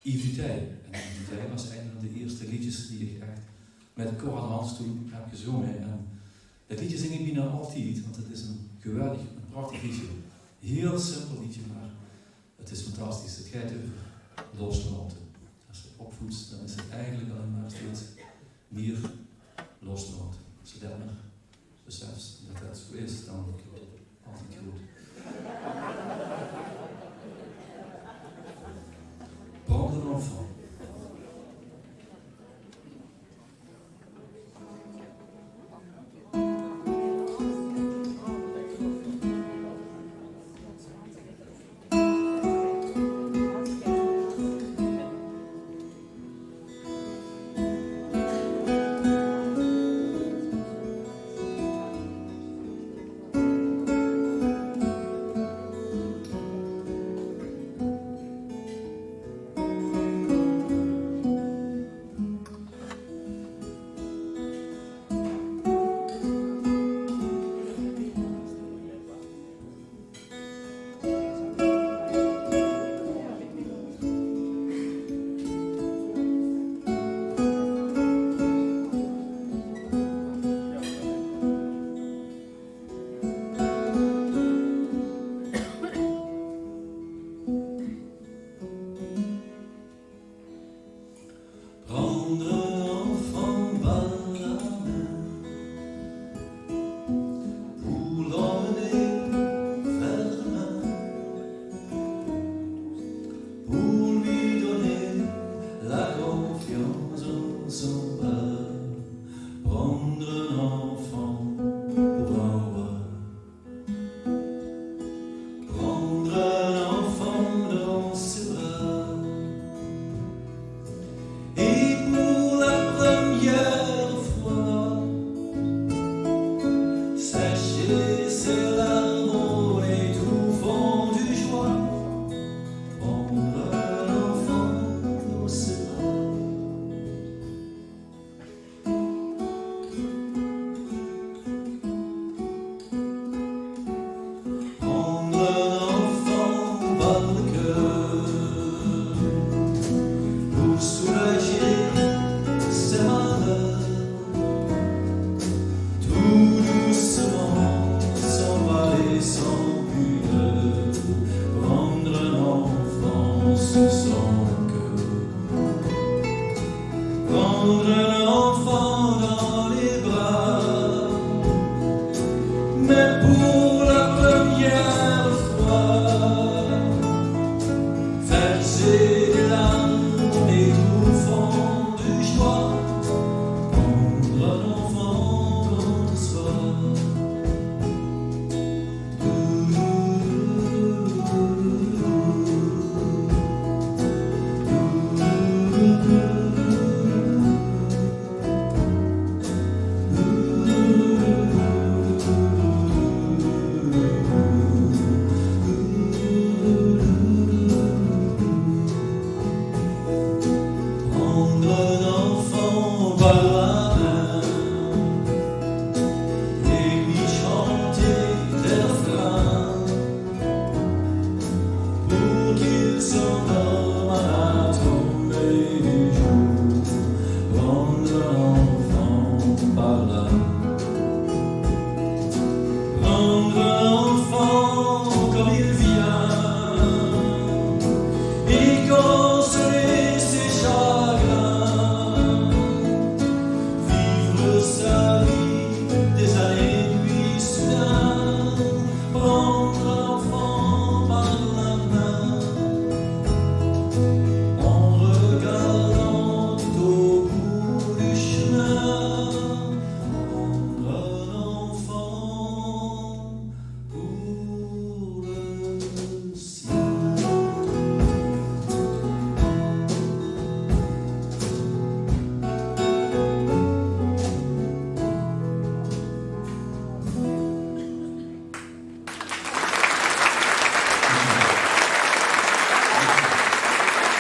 Yves Duteil. En Yves Duteil was een van de eerste liedjes die ik echt met Cor Hans toen heb gezongen. En dat liedje zing ik bijna altijd, want het is een geweldig, een prachtig liedje. Heel simpel liedje, maar het is fantastisch. Het gaat over loslaten. Als je opvoedt, dan is het eigenlijk alleen maar steeds meer loslaten. Als je dat maar beseft dat dat zo is, dan wordt het altijd goed. Prends de l'enfant. Prendre